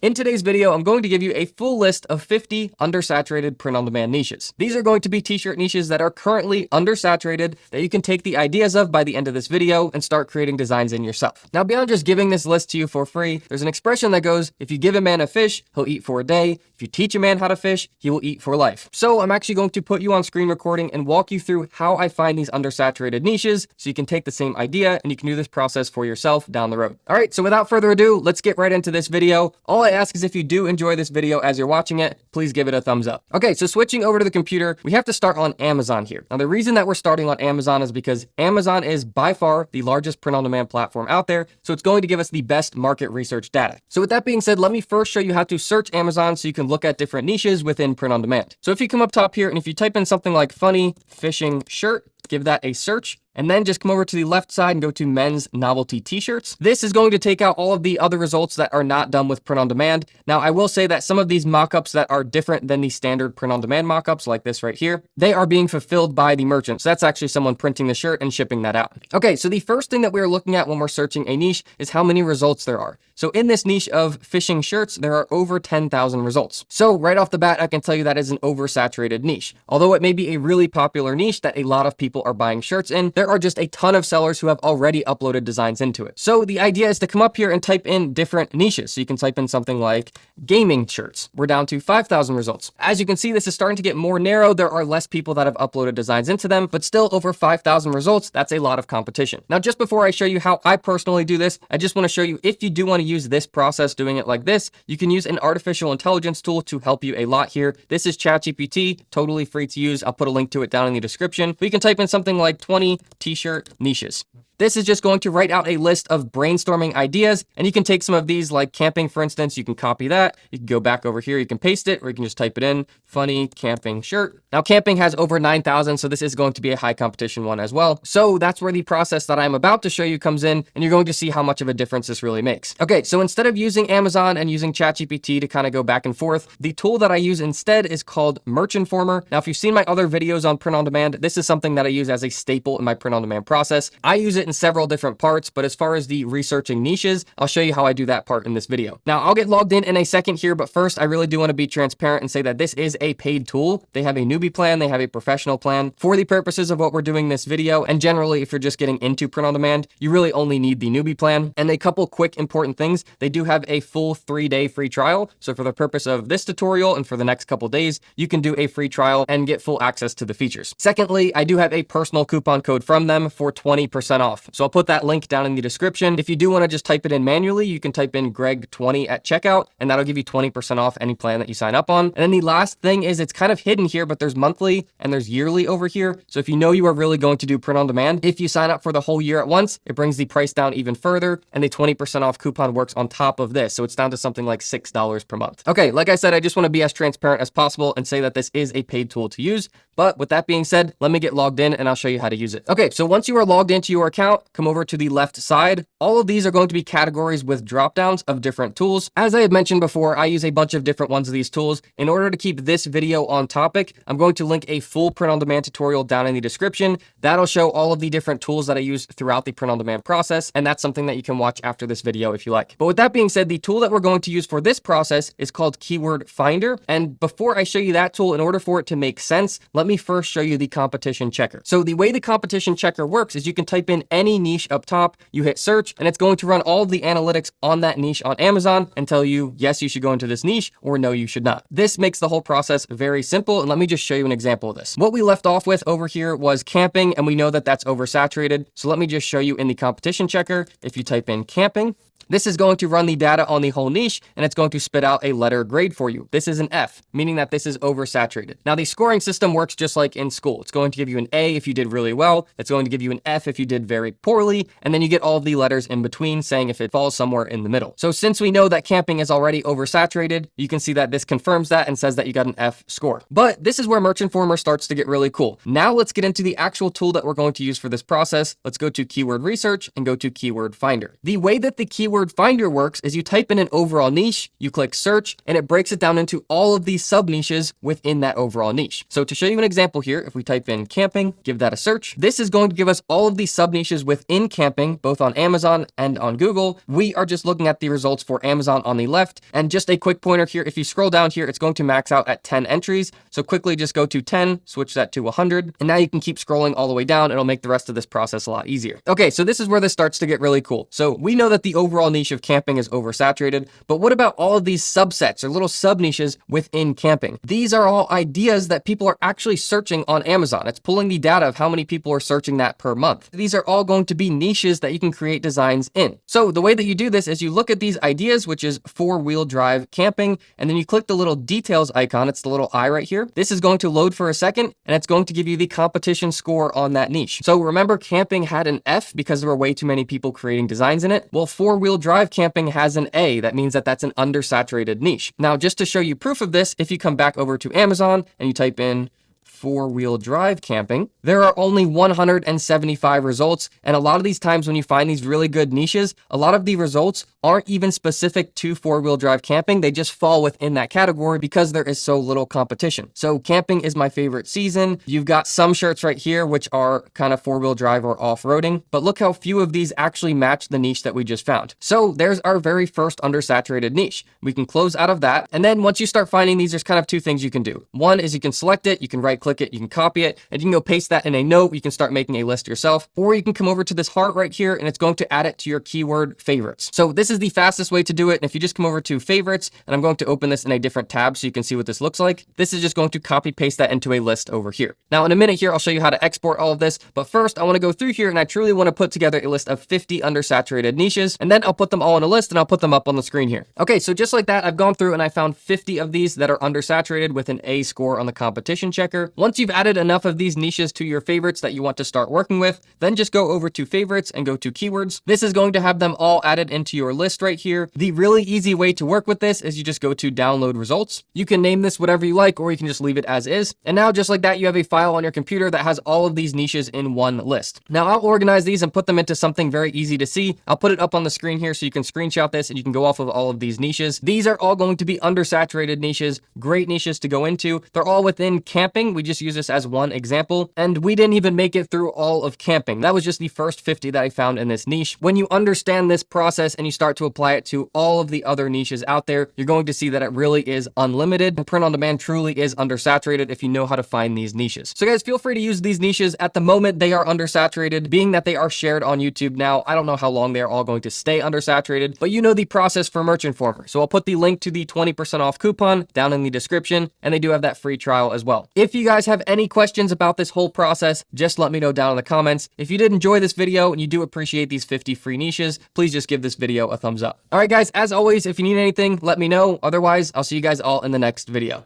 In today's video, I'm going to give you a full list of 50 undersaturated print-on-demand niches. These are going to be t-shirt niches that are currently undersaturated that you can take the ideas of by the end of this video and start creating designs in yourself. Now, beyond just giving this list to you for free, there's an expression that goes, if you give a man a fish, he'll eat for a day. If you teach a man how to fish, he will eat for life. So I'm actually going to put you on screen recording and walk you through how I find these undersaturated niches so you can take the same idea and you can do this process for yourself down the road. All right, so without further ado, let's get right into this video. All I ask is if you do enjoy this video as you're watching it, please give it a thumbs up. Okay, so switching over to the computer, we have to start on Amazon here. Now, the reason that we're starting on Amazon is because Amazon is by far the largest print-on-demand platform out there, so it's going to give us the best market research data. So with that being said, let me first show you how to search Amazon so you can look at different niches within print-on-demand. So if you come up top here and if you type in something like funny fishing shirt, give that a search, and then just come over to the left side and go to men's novelty t-shirts. This is going to take out all of the other results that are not done with print on demand. Now, I will say that some of these mockups that are different than the standard print on demand mockups, like this right here, they are being fulfilled by the merchant. So that's actually someone printing the shirt and shipping that out. Okay, so the first thing that we're looking at when we're searching a niche is how many results there are. So in this niche of fishing shirts, there are over 10,000 results. So right off the bat, I can tell you that is an oversaturated niche. Although it may be a really popular niche that a lot of people are buying shirts in, there are just a ton of sellers who have already uploaded designs into it. So the idea is to come up here and type in different niches. So you can type in something like gaming shirts. We're down to 5,000 results. As you can see, this is starting to get more narrow. There are less people that have uploaded designs into them, but still over 5,000 results. That's a lot of competition. Now, just before I show you how I personally do this, I just want to show you if you do want to use this process, doing it like this, you can use an artificial intelligence tool to help you a lot here. This is ChatGPT, totally free to use. I'll put a link to it down in the description. But you can type in something like 20 t-shirt niches. This is just going to write out a list of brainstorming ideas, and you can take some of these, like camping, for instance. You can copy that. You can go back over here. You can paste it, or you can just type it in, funny camping shirt. Now, camping has over 9,000, so this is going to be a high competition one as well. So that's where the process that I'm about to show you comes in, and you're going to see how much of a difference this really makes. Okay, so instead of using Amazon and using ChatGPT to kind of go back and forth, the tool that I use instead is called Merch Informer. Now, if you've seen my other videos on print on demand, this is something that I use as a staple in my print on demand process. I use it in several different parts, but as far as the researching niches, I'll show you how I do that part in this video. Now, I'll get logged in a second here, but first, I really do want to be transparent and say that this is a paid tool. They have a newbie plan, they have a professional plan. For the purposes of what we're doing this video, and generally, if you're just getting into print on demand, you really only need the newbie plan. And a couple quick important things, they do have a full 3-day free trial. So for the purpose of this tutorial and for the next couple days, you can do a free trial and get full access to the features. Secondly, I do have a personal coupon code from them for 20% off. So I'll put that link down in the description. If you do want to just type it in manually, you can type in Greg20 at checkout, and that'll give you 20% off any plan that you sign up on. And then the last thing is it's kind of hidden here, but there's monthly and there's yearly over here. So if you know you are really going to do print on demand, if you sign up for the whole year at once, it brings the price down even further, and the 20% off coupon works on top of this. So it's down to something like $6 per month. Okay, like I said, I just want to be as transparent as possible and say that this is a paid tool to use. But with that being said, let me get logged in and I'll show you how to use it. Okay, so once you are logged into your account, come over to the left side. All of these are going to be categories with drop downs of different tools. As I had mentioned before, I use a bunch of different ones of these tools. In order to keep this video on topic, I'm going to link a full print on demand tutorial down in the description. That'll show all of the different tools that I use throughout the print on demand process. And that's something that you can watch after this video if you like. But with that being said, the tool that we're going to use for this process is called Keyword Finder. And before I show you that tool, in order for it to make sense, let me first show you the competition checker. So the way the competition checker works is you can type in any niche up top, you hit search, and it's going to run all of the analytics on that niche on Amazon and tell you, yes, you should go into this niche, or no, you should not. This makes the whole process very simple, and let me just show you an example of this. What we left off with over here was camping, and we know that that's oversaturated. So let me just show you in the competition checker. If you type in camping, this is going to run the data on the whole niche, and it's going to spit out a letter grade for you. This is an F, meaning that this is oversaturated. Now, the scoring system works just like in school. It's going to give you an A if you did really well. It's going to give you an F if you did very poorly. And then you get all of the letters in between saying if it falls somewhere in the middle. So since we know that camping is already oversaturated, you can see that this confirms that and says that you got an F score. But this is where Merch Informer starts to get really cool. Now let's get into the actual tool that we're going to use for this process. Let's go to Keyword Research and go to Keyword Finder. The way that the Keyword Finder works is you type in an overall niche, you click search, and it breaks it down into all of these sub niches within that overall niche. So to show you an example here, if we type in camping, give that a search, this is going to give us all of these sub niches niches within camping, both on Amazon and on Google. We are just looking at the results for Amazon on the left. And just a quick pointer here, if you scroll down here, it's going to max out at 10 entries. So quickly just go to 10, switch that to 100, and now you can keep scrolling all the way down. It'll make the rest of this process a lot easier. Okay, so this is where this starts to get really cool. So we know that the overall niche of camping is oversaturated, but what about all of these subsets or little sub niches within camping? These are all ideas that people are actually searching on Amazon. It's pulling the data of how many people are searching that per month. These are all going to be niches that you can create designs in. So the way that you do this is you look at these ideas, which is 4-wheel drive camping, and then you click the little details icon. It's the little eye right here. This is going to load for a second, and it's going to give you the competition score on that niche. So remember, camping had an F because there were way too many people creating designs in it. Well, 4-wheel drive camping has an A. That means that that's an undersaturated niche. Now, just to show you proof of this, if you come back over to Amazon and you type in 4-wheel drive camping, there are only 175 results. And a lot of these times when you find these really good niches, a lot of the results aren't even specific to 4-wheel drive camping. They just fall within that category because there is so little competition. So camping is my favorite season. You've got some shirts right here, which are kind of 4-wheel drive or off-roading, but look how few of these actually match the niche that we just found. So there's our very first undersaturated niche. We can close out of that. And then once you start finding these, there's kind of two things you can do. One is you can select it, you can right click it, you can copy it, and you can go paste that in a note. You can start making a list yourself, or you can come over to this heart right here and it's going to add it to your keyword favorites. So this is the fastest way to do it. And if you just come over to favorites, and I'm going to open this in a different tab so you can see what this looks like, this is just going to copy paste that into a list over here. Now in a minute here, I'll show you how to export all of this, but first I want to go through here and I truly want to put together a list of 50 undersaturated niches, and then I'll put them all in a list and I'll put them up on the screen here. Okay, so just like that, I've gone through and I found 50 of these that are undersaturated with an A score on the competition checker. Once you've added enough of these niches to your favorites that you want to start working with, then just go over to favorites and go to keywords. This is going to have them all added into your list right here. The really easy way to work with this is you just go to download results. You can name this whatever you like, or you can just leave it as is. And now just like that, you have a file on your computer that has all of these niches in one list. Now I'll organize these and put them into something very easy to see. I'll put it up on the screen here so you can screenshot this and you can go off of all of these niches. These are all going to be undersaturated niches, great niches to go into. They're all within camping. We just use this as one example, and we didn't even make it through all of camping. That was just the first 50 that I found in this niche. When you understand this process and you start to apply it to all of the other niches out there, you're going to see that it really is unlimited, and print on demand truly is undersaturated if you know how to find these niches. So guys, feel free to use these niches. At the moment, they are undersaturated, being that they are shared on YouTube now. I don't know how long they're all going to stay undersaturated, but you know the process for Merch Informer. So I'll put the link to the 20% off coupon down in the description, and they do have that free trial as well. If you guys have any questions about this whole process, just let me know down in the comments. If you did enjoy this video and you do appreciate these 50 free niches, please just give this video a thumbs up. All right, guys, as always, if you need anything, let me know. Otherwise, I'll see you guys all in the next video.